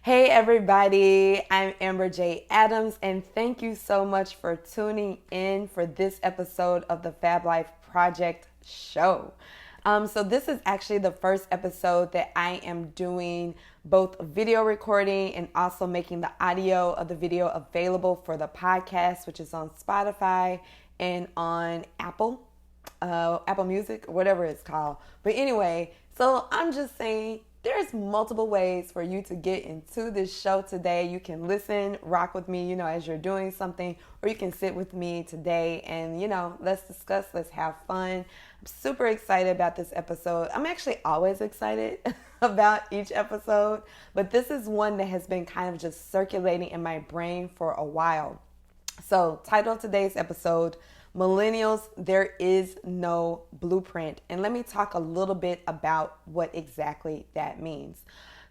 Hey everybody, I'm Amber J. Adams, and thank you so much for tuning in for this episode of the Fab Life Project show. So this is actually the first episode that I am doing both video recording and also making the audio of the video available for the podcast, which is on Spotify and on Apple Music, whatever it's called. But anyway, so I'm just saying there's multiple ways for you to get into this show today. You can listen, rock with me, as you're doing something, or you can sit with me today and, let's discuss, let's have fun. I'm super excited about this episode. I'm actually always excited about each episode, but this is one that has been kind of just circulating in my brain for a while. So, title of today's episode, Millennials, there is no blueprint. And let me talk a little bit about what exactly that means.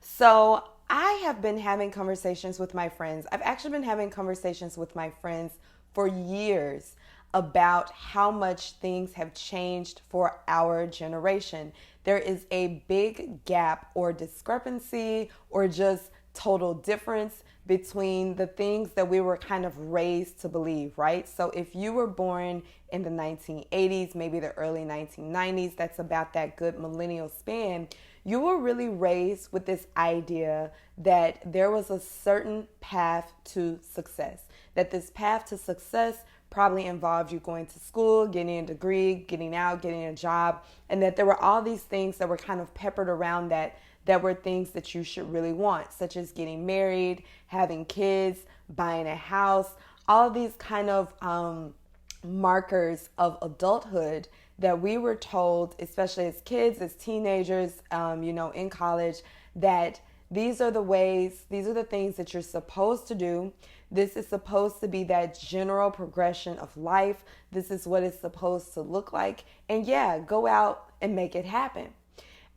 So I have been having conversations with my friends. I've actually been having conversations with my friends for years about how much things have changed for our generation. There is a big gap or discrepancy or just total difference between the things that we were kind of raised to believe, right? So if you were born in the 1980s, maybe the early 1990s, that's about that good millennial span, you were really raised with this idea that there was a certain path to success, that this path to success probably involved you going to school, getting a degree, getting out, getting a job, and that there were all these things that were kind of peppered around that were things that you should really want, such as getting married, having kids, buying a house, all of these kind of markers of adulthood that we were told, especially as kids, as teenagers, in college, that these are the ways, these are the things that you're supposed to do. This is supposed to be that general progression of life. This is what it's supposed to look like. And yeah, go out and make it happen.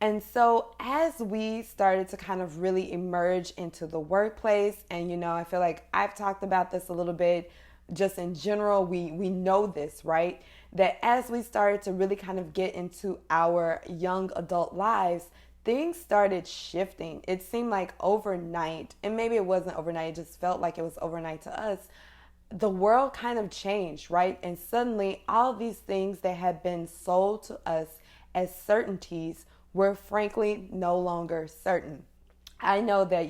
And so as we started to kind of really emerge into the workplace, and I feel like I've talked about this a little bit, just in general, we know this, right? That as we started to really kind of get into our young adult lives, things started shifting. It seemed like overnight, and maybe it wasn't overnight, it just felt like it was overnight to us. The world kind of changed, right? And suddenly all these things that had been sold to us as certainties were frankly no longer certain. I know that,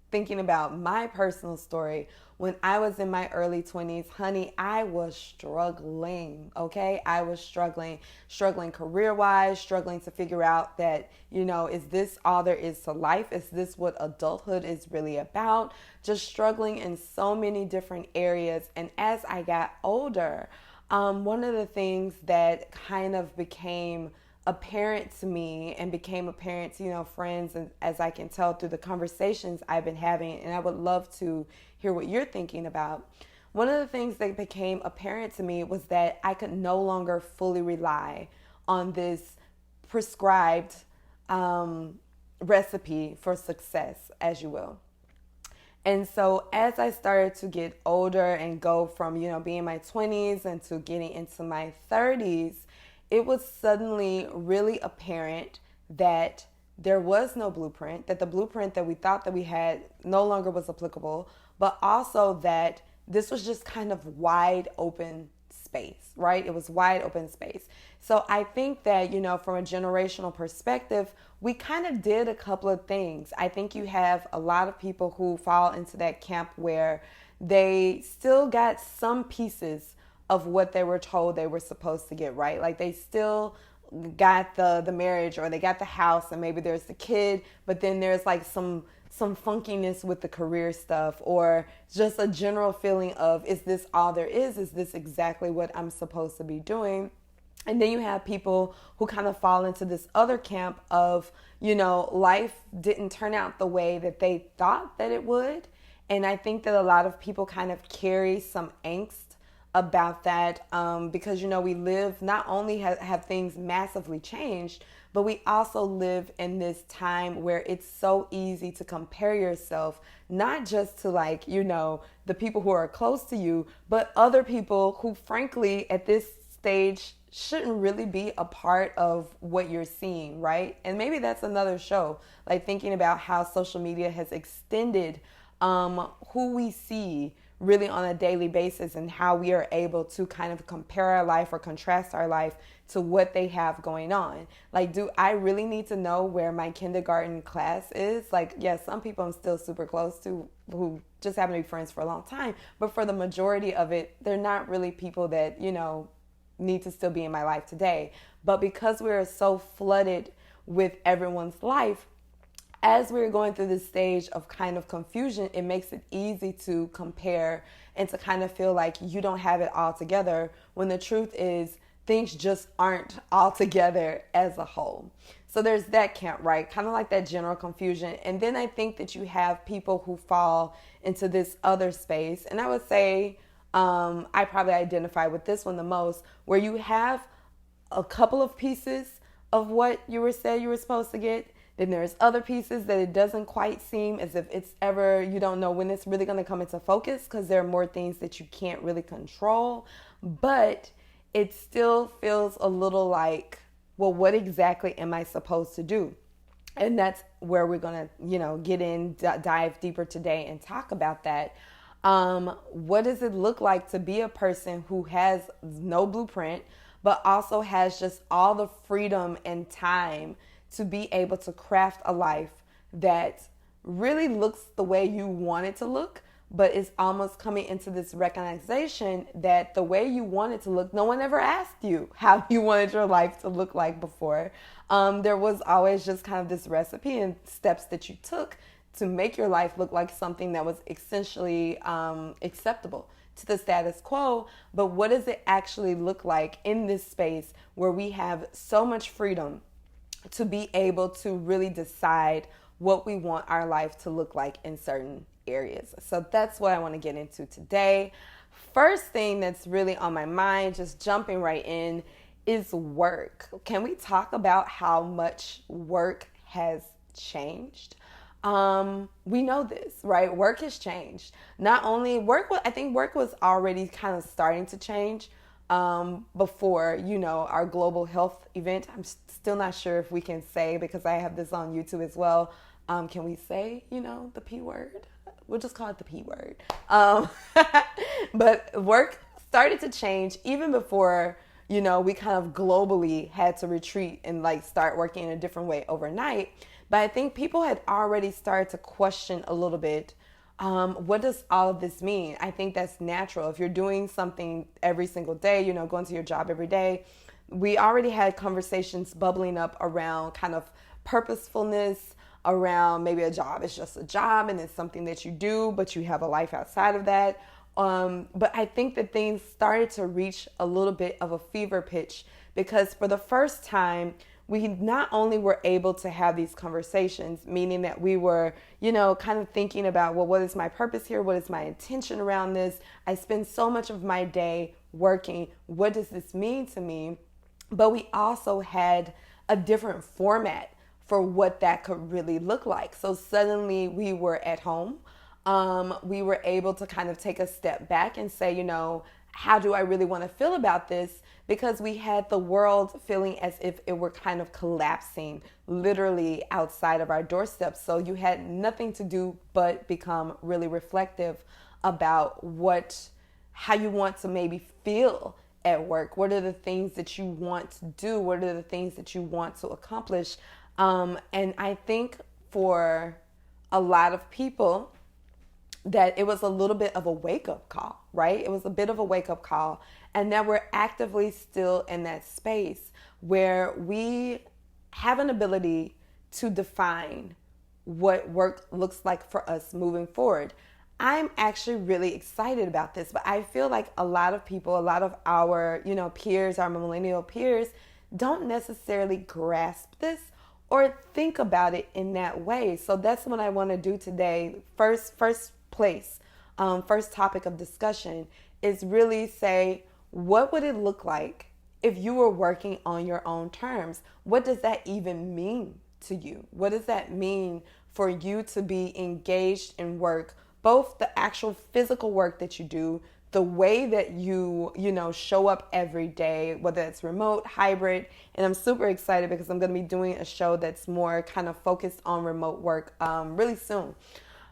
thinking about my personal story, when I was in my early 20s, honey, I was struggling, okay? I was struggling career-wise, struggling to figure out that, is this all there is to life? Is this what adulthood is really about? Just struggling in so many different areas. And as I got older, one of the things that kind of became apparent to me and became apparent to, friends, and as I can tell through the conversations I've been having, and I would love to hear what you're thinking about. One of the things that became apparent to me was that I could no longer fully rely on this prescribed recipe for success, as you will. And so as I started to get older and go from, being in my 20s and to getting into my 30s, it was suddenly really apparent that there was no blueprint, that the blueprint that we thought that we had no longer was applicable, but also that this was just kind of wide open space, right? It was wide open space. So I think that, from a generational perspective, we kind of did a couple of things. I think you have a lot of people who fall into that camp where they still got some pieces of what they were told they were supposed to get, right? Like they still got the marriage, or they got the house, and maybe there's the kid, but then there's like some funkiness with the career stuff, or just a general feeling of, is this all there is? Is this exactly what I'm supposed to be doing? And then you have people who kind of fall into this other camp of, life didn't turn out the way that they thought that it would. And I think that a lot of people kind of carry some angst about that because, we live, not only have things massively changed, but we also live in this time where it's so easy to compare yourself, not just to the people who are close to you, but other people who frankly at this stage shouldn't really be a part of what you're seeing, right? And maybe that's another show, like thinking about how social media has extended who we see really on a daily basis and how we are able to kind of compare our life or contrast our life to what they have going on. Like, do I really need to know where my kindergarten class is? Like, yes, some people I'm still super close to who just happen to be friends for a long time, but for the majority of it, they're not really people that, need to still be in my life today. But because we're so flooded with everyone's life, as we're going through this stage of kind of confusion, it makes it easy to compare and to kind of feel like you don't have it all together, when the truth is things just aren't all together as a whole. So there's that camp, right? Kind of like that general confusion. And then I think that you have people who fall into this other space. And I would say I probably identify with this one the most, where you have a couple of pieces of what you were said you were supposed to get. Then there's other pieces that it doesn't quite seem as if it's ever, you don't know when it's really going to come into focus, because there are more things that you can't really control. But it still feels a little like, well, what exactly am I supposed to do? And that's where we're going to, dive deeper today and talk about that. What does it look like to be a person who has no blueprint, but also has just all the freedom and time to be able to craft a life that really looks the way you want it to look, but is almost coming into this recognition that the way you want it to look, no one ever asked you how you wanted your life to look like before. There was always just kind of this recipe and steps that you took to make your life look like something that was essentially acceptable to the status quo. But what does it actually look like in this space where we have so much freedom to be able to really decide what we want our life to look like in certain areas? So that's what I want to get into today. First thing that's really on my mind, just jumping right in, is work. Can we talk about how much work has changed? We know this, right? Work has changed. Not only I think work was already kind of starting to change before, our global health event. I'm still not sure if we can say, because I have this on YouTube as well. Can we say, the P word? We'll just call it the P word. But work started to change even before, we kind of globally had to retreat and start working in a different way overnight. But I think people had already started to question a little bit, what does all of this mean? I think that's natural. If you're doing something every single day, going to your job every day, we already had conversations bubbling up around kind of purposefulness, around maybe a job is just a job and it's something that you do, but you have a life outside of that. But I think that things started to reach a little bit of a fever pitch, because for the first time, we not only were able to have these conversations, meaning that we were, kind of thinking about, well, what is my purpose here? What is my intention around this? I spend so much of my day working. What does this mean to me? But we also had a different format for what that could really look like. So suddenly we were at home. We were able to kind of take a step back and say, how do I really want to feel about this? Because we had the world feeling as if it were kind of collapsing literally outside of our doorsteps. So you had nothing to do but become really reflective about how you want to maybe feel at work. What are the things that you want to do? What are the things that you want to accomplish? And I think for a lot of people, that it was a little bit of a wake-up call, right? It was a bit of a wake-up call, and that we're actively still in that space where we have an ability to define what work looks like for us moving forward. I'm actually really excited about this, but I feel like a lot of people, a lot of our, peers, our millennial peers, don't necessarily grasp this or think about it in that way. So that's what I want to do today. First topic of discussion is really say, what would it look like if you were working on your own terms? What does that even mean to you? What does that mean for you to be engaged in work, both the actual physical work that you do, the way that you show up every day, whether it's remote, hybrid. And I'm super excited because I'm going to be doing a show that's more kind of focused on remote work really soon.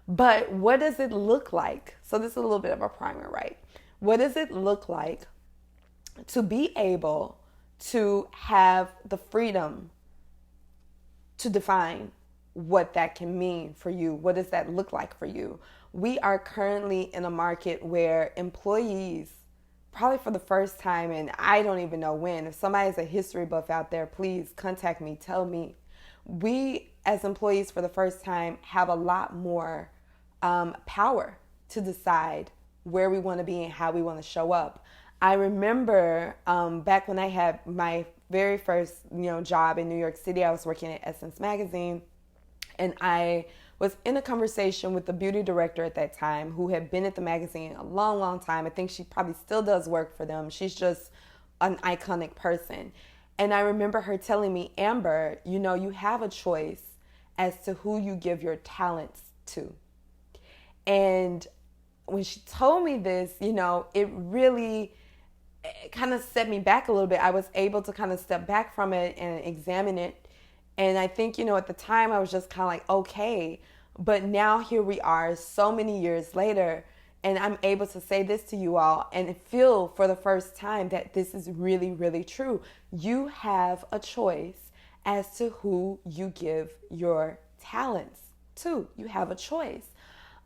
But what does it look like? So this is a little bit of a primer, right? What does it look like to be able to have the freedom to define what that can mean for you? What does that look like for you? We are currently in a market where employees, probably for the first time, and I don't even know when, if somebody's a history buff out there, please contact me, tell me. We, as employees, for the first time, have a lot more power to decide where we want to be and how we want to show up. I remember back when I had my very first job in New York City, I was working at Essence Magazine, and I was in a conversation with the beauty director at that time who had been at the magazine a long, long time. I think she probably still does work for them. She's just an iconic person. And I remember her telling me, Amber, you have a choice as to who you give your talents to. And when she told me this, it really kind of set me back a little bit. I was able to kind of step back from it and examine it. And I think, at the time I was just kind of like, okay. But now here we are so many years later, and I'm able to say this to you all and feel for the first time that this is really, really true. You have a choice as to who you give your talents to. You have a choice.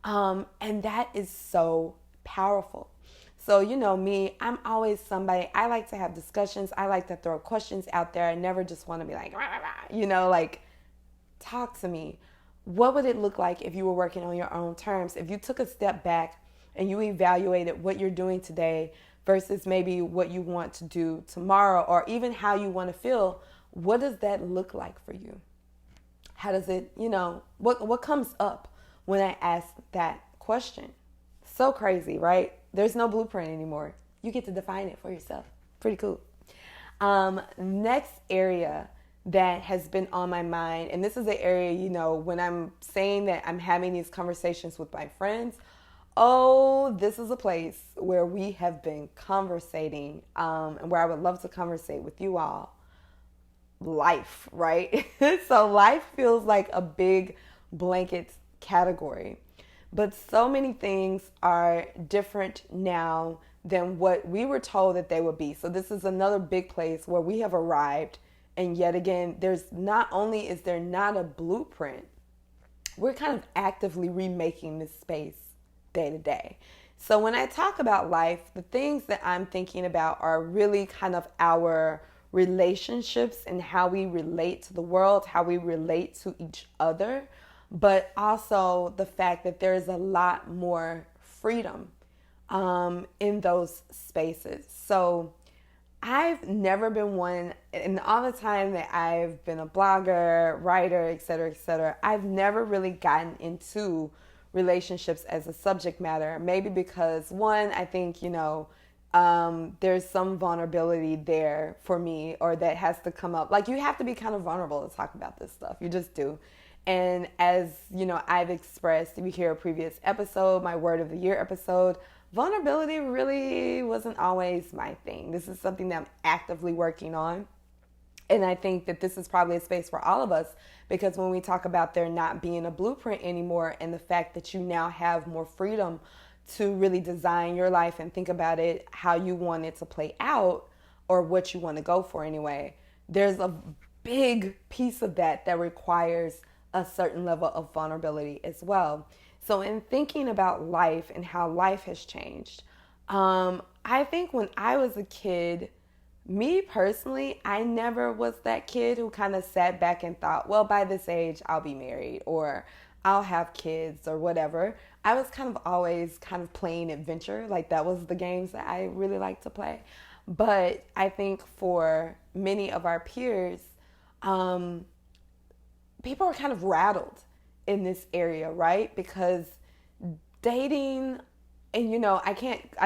And that is so powerful. So, me, I'm always somebody, I like to have discussions. I like to throw questions out there. I never just want to be like, rah, rah, rah, like, talk to me. What would it look like if you were working on your own terms? If you took a step back and you evaluated what you're doing today versus maybe what you want to do tomorrow, or even how you want to feel, what does that look like for you? How does it, what comes up when I ask that question? So crazy, right? There's no blueprint anymore. You get to define it for yourself. Pretty cool. Next area that has been on my mind, and this is the area, when I'm saying that I'm having these conversations with my friends, this is a place where we have been conversating, and where I would love to conversate with you all. Life, right? So life feels like a big blanket category. But so many things are different now than what we were told that they would be. So this is another big place where we have arrived. And yet again, there's not only is there not a blueprint, we're kind of actively remaking this space day to day. So when I talk about life, the things that I'm thinking about are really kind of our relationships and how we relate to the world, how we relate to each other, but also the fact that there's a lot more freedom in those spaces. So I've never been one, and all the time that I've been a blogger, writer, et cetera, I've never really gotten into relationships as a subject matter. Maybe because, one, I think, there's some vulnerability there for me, or that has to come up. Like, you have to be kind of vulnerable to talk about this stuff. You just do. And as, I've expressed, if you hear a previous episode, my Word of the Year episode, vulnerability really wasn't always my thing. This is something that I'm actively working on. And I think that this is probably a space for all of us, because when we talk about there not being a blueprint anymore, and the fact that you now have more freedom to really design your life and think about it how you want it to play out, or what you want to go for anyway, there's a big piece of that requires a certain level of vulnerability as well. So in thinking about life and how life has changed, I think when I was a kid, me personally, I never was that kid who kind of sat back and thought, well, by this age, I'll be married, or I'll have kids, or whatever. I was kind of always kind of playing adventure. Like, that was the games that I really liked to play. But I think for many of our peers, people are kind of rattled in this area, right? Because dating, and I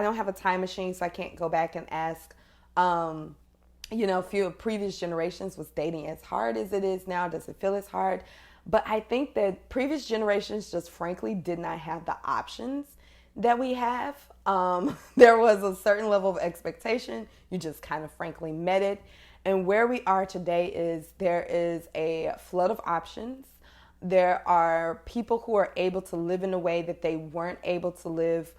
don't have a time machine, so I can't go back and ask, a few of previous generations, was dating as hard as it is now? Does it feel as hard? But I think that previous generations just frankly did not have the options that we have. There was a certain level of expectation. You just kind of frankly met it. And where we are today is there is a flood of options. There are people who are able to live in a way that they weren't able to live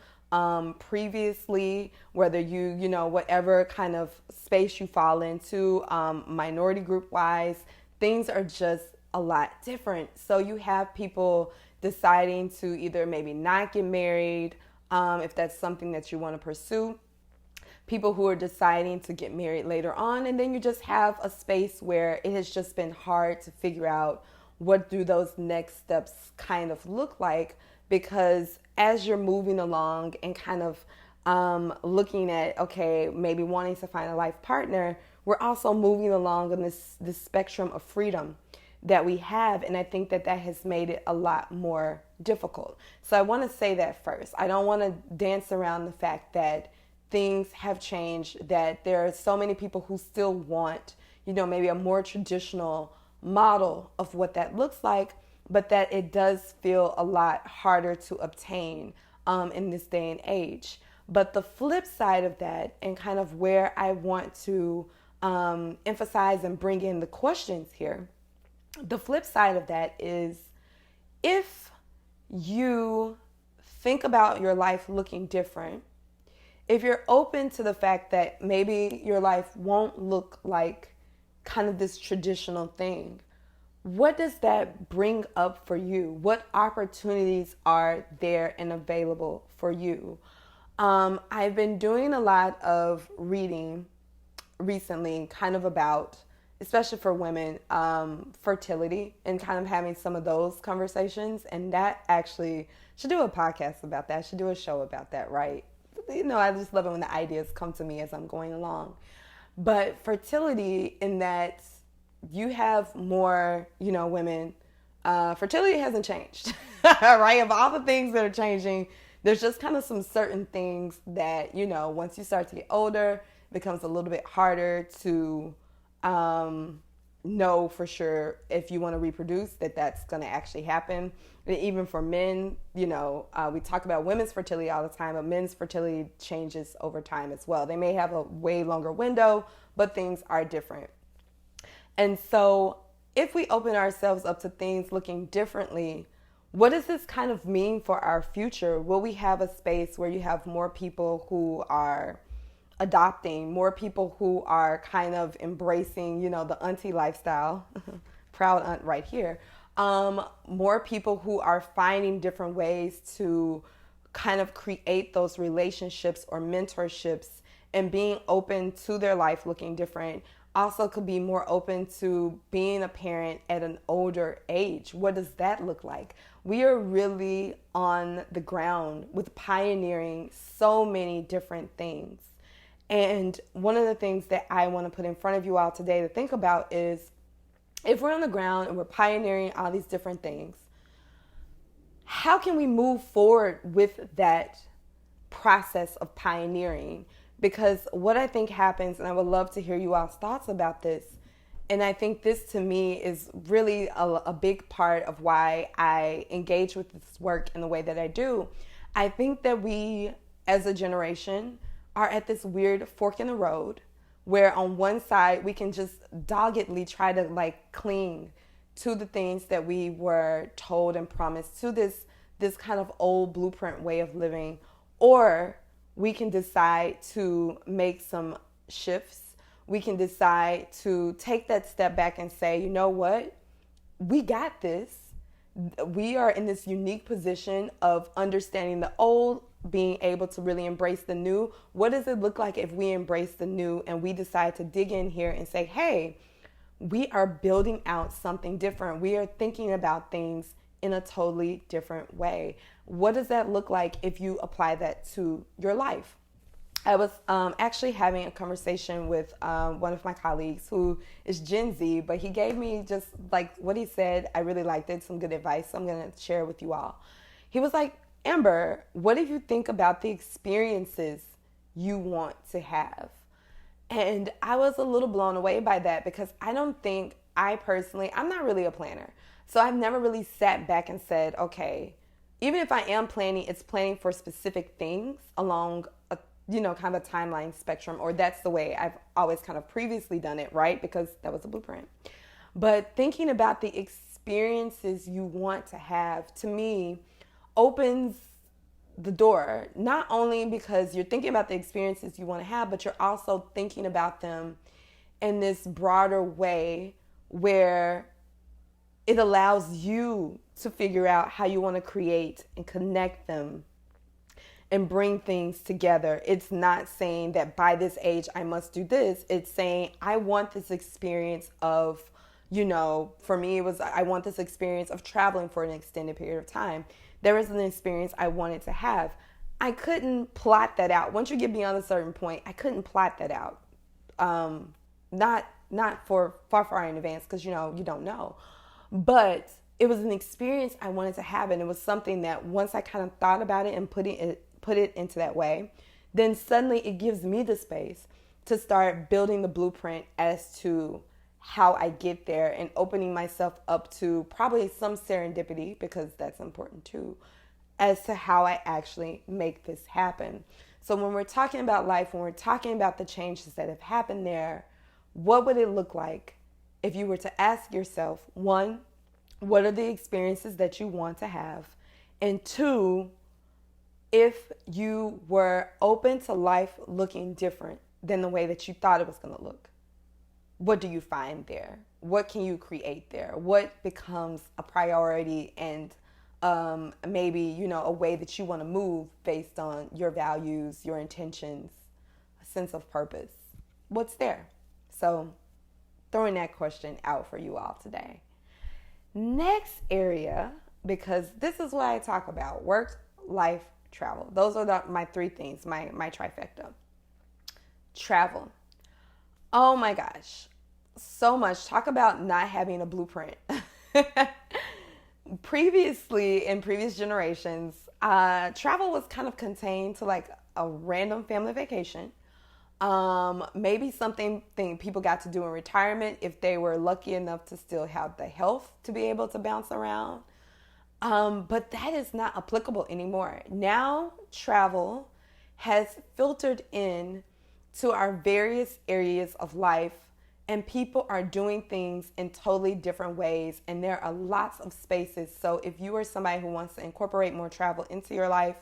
previously, whether whatever kind of space you fall into, minority group wise, things are just a lot different. So you have people deciding to either maybe not get married, if that's something that you want to pursue, people who are deciding to get married later on, and then you just have a space where it has just been hard to figure out what do those next steps kind of look like, because as you're moving along and kind of looking at, okay, maybe wanting to find a life partner, we're also moving along on this spectrum of freedom that we have. And I think that has made it a lot more difficult. So I want to say that first. I don't want to dance around the fact that things have changed, that there are so many people who still want, maybe a more traditional model of what that looks like, but that it does feel a lot harder to obtain in this day and age. But the flip side of that, and kind of where I want to emphasize and bring in the questions here, the flip side of that is, if you think about your life looking different, if you're open to the fact that maybe your life won't look like kind of this traditional thing, what does that bring up for you? What opportunities are there and available for you? I've been doing a lot of reading recently, kind of about, especially for women, fertility, and kind of having some of those conversations. And that actually, should do a podcast about that. Should do a show about that, right? I just love it when the ideas come to me as I'm going along. But fertility, in that you have more, women, fertility hasn't changed, right? Of all the things that are changing, there's just kind of some certain things that, once you start to get older, it becomes a little bit harder to know for sure if you want to reproduce, that's going to actually happen. And even for men, we talk about women's fertility all the time, but men's fertility changes over time as well. They may have a way longer window, but things are different. And so if we open ourselves up to things looking differently, what does this kind of mean for our future? Will we have a space where you have more people who are adopting, more people who are kind of embracing, the auntie lifestyle, proud aunt right here, more people who are finding different ways to kind of create those relationships or mentorships, and being open to their life looking different? Also could be more open to being a parent at an older age. What does that look like? We are really on the ground with pioneering so many different things. And one of the things that I want to put in front of you all today to think about is, if we're on the ground and we're pioneering all these different things, how can we move forward with that process of pioneering? Because what I think happens, and I would love to hear you all's thoughts about this, and I think this to me is really a big part of why I engage with this work in the way that I do. I think that we as a generation are at this weird fork in the road, where on one side we can just doggedly try to cling to the things that we were told and promised, to this kind of old blueprint way of living, or we can decide to make some shifts. We can decide to take that step back and say, you know what? We got this. We are in this unique position of understanding the old, being able to really embrace the new. What does it look like if we embrace the new and we decide to dig in here and say, hey, we are building out something different. We are thinking about things in a totally different way. What does that look like if you apply that to your life? I was actually having a conversation with one of my colleagues who is Gen Z, but he gave me just what he said. I really liked it, some good advice. So I'm going to share with you all. He was like, Amber, what if you think about the experiences you want to have? And I was a little blown away by that, because I don't think I'm not really a planner. So I've never really sat back and said, okay, even if I am planning, it's planning for specific things along a, kind of a timeline spectrum, or that's the way I've always kind of previously done it, right? Because that was a blueprint. But thinking about the experiences you want to have, to me, opens the door, not only because you're thinking about the experiences you want to have, but you're also thinking about them in this broader way where it allows you to figure out how you want to create and connect them and bring things together. It's not saying that by this age I must do this. It's saying I want this experience of, for me it was I want this experience of traveling for an extended period of time. There was an experience I wanted to have. I couldn't plot that out. Once you get beyond a certain point, I couldn't plot that out. Not for far in advance, because you don't know. But it was an experience I wanted to have, and it was something that once I kind of thought about it and put it into that way, then suddenly it gives me the space to start building the blueprint as to how I get there, and opening myself up to probably some serendipity, because that's important too, as to how I actually make this happen. So when we're talking about life, when we're talking about the changes that have happened there, what would it look like if you were to ask yourself, one, what are the experiences that you want to have? And two, if you were open to life looking different than the way that you thought it was going to look, what do you find there? What can you create there? What becomes a priority and maybe, a way that you want to move based on your values, your intentions, a sense of purpose? What's there? So throwing that question out for you all today. Next area, because this is what I talk about: work, life, travel. Those are my three things, my trifecta. Travel. Oh my gosh. So much. Talk about not having a blueprint. Previously, in previous generations, travel was kind of contained to like a random family vacation. Maybe something people got to do in retirement if they were lucky enough to still have the health to be able to bounce around. But that is not applicable anymore. Now travel has filtered in to our various areas of life, and people are doing things in totally different ways, and there are lots of spaces. So if you are somebody who wants to incorporate more travel into your life,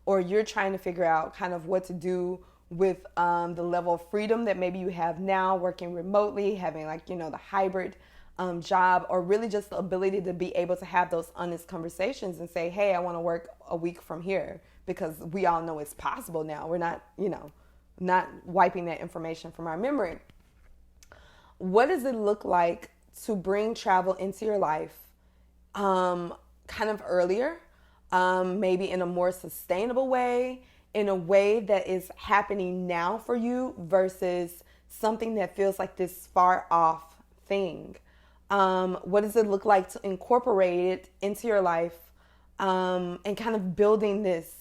or you're trying to figure out kind of what to do with the level of freedom that maybe you have now, working remotely, having the hybrid job, or really just the ability to be able to have those honest conversations and say, hey, I want to work a week from here, because we all know it's possible now. We're not wiping that information from our memory. What does it look like to bring travel into your life kind of earlier, maybe in a more sustainable way, in a way that is happening now for you versus something that feels like this far off thing? What does it look like to incorporate it into your life and kind of building this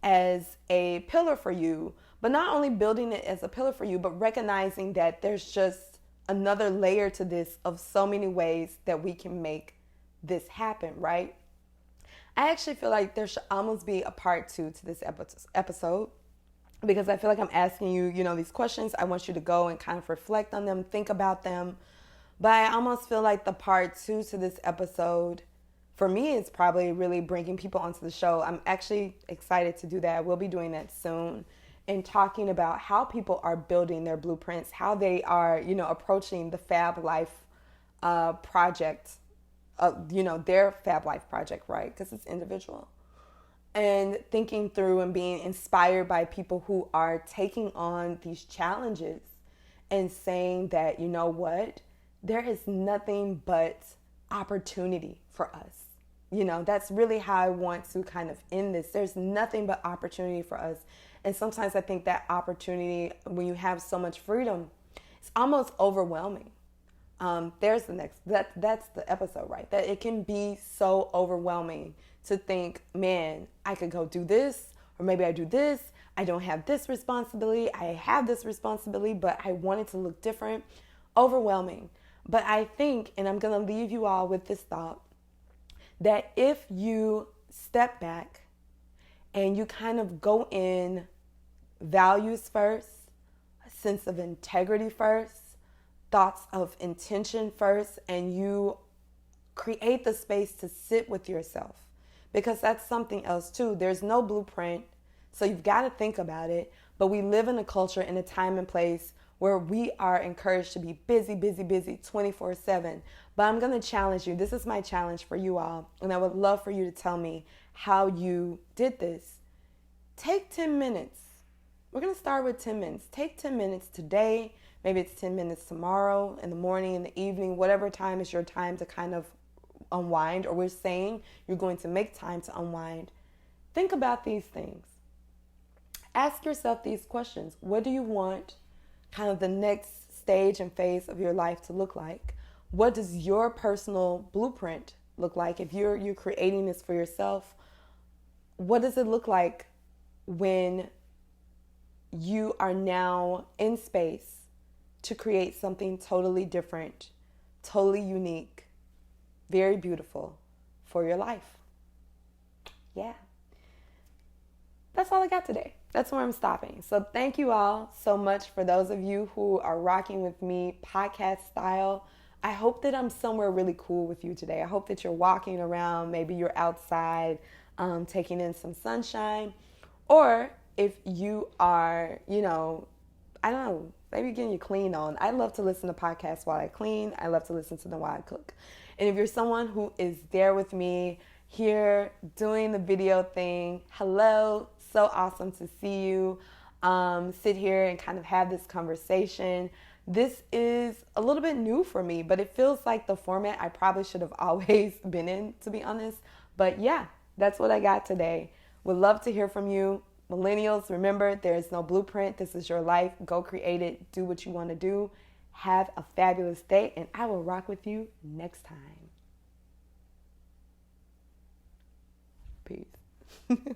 as a pillar for you, but not only building it as a pillar for you, but recognizing that there's just another layer to this of so many ways that we can make this happen, right? I actually feel like there should almost be a part 2 to this episode, because I feel like I'm asking you, these questions. I want you to go and kind of reflect on them, think about them. But I almost feel like the part 2 to this episode, for me, is probably really bringing people onto the show. I'm actually excited to do that. We'll be doing that soon, and talking about how people are building their blueprints, how they are, approaching the Fab Life project, their Fab Life project, right? Because it's individual. And thinking through and being inspired by people who are taking on these challenges and saying that, you know what, there is nothing but opportunity for us. That's really how I want to kind of end this. There's nothing but opportunity for us. And sometimes I think that opportunity, when you have so much freedom, it's almost overwhelming. There's the next, that's the episode, right? That it can be so overwhelming to think, man, I could go do this, or maybe I do this. I don't have this responsibility. I have this responsibility, but I want it to look different. Overwhelming. But I think, and I'm going to leave you all with this thought, that if you step back and you kind of go in values first, a sense of integrity first, thoughts of intention first, and you create the space to sit with yourself, because that's something else too. There's no blueprint, so you've got to think about it. But we live in a culture, in a time and place where we are encouraged to be busy, busy, busy 24/7. But I'm going to challenge you. This is my challenge for you all, and I would love for you to tell me how you did this. Take 10 minutes. We're going to start with 10 minutes. Take 10 minutes today. Maybe it's 10 minutes tomorrow, in the morning, in the evening, whatever time is your time to kind of unwind, or we're saying you're going to make time to unwind. Think about these things. Ask yourself these questions. What do you want kind of the next stage and phase of your life to look like? What does your personal blueprint look like? If you're creating this for yourself, what does it look like when you are now in space to create something totally different, totally unique, very beautiful for your life? Yeah. That's all I got today. That's where I'm stopping. So thank you all so much for those of you who are rocking with me podcast style. I hope that I'm somewhere really cool with you today. I hope that you're walking around. Maybe you're outside taking in some sunshine. Or if you are, I don't know, maybe getting your clean on. I love to listen to podcasts while I clean. I love to listen to them while I cook. And if you're someone who is there with me here doing the video thing, hello, so awesome to see you. Sit here and kind of have this conversation. This is a little bit new for me, but it feels like the format I probably should have always been in, to be honest. But yeah, that's what I got today. Would love to hear from you. Millennials, remember, there is no blueprint. This is your life. Go create it. Do what you want to do. Have a fabulous day, and I will rock with you next time. Peace.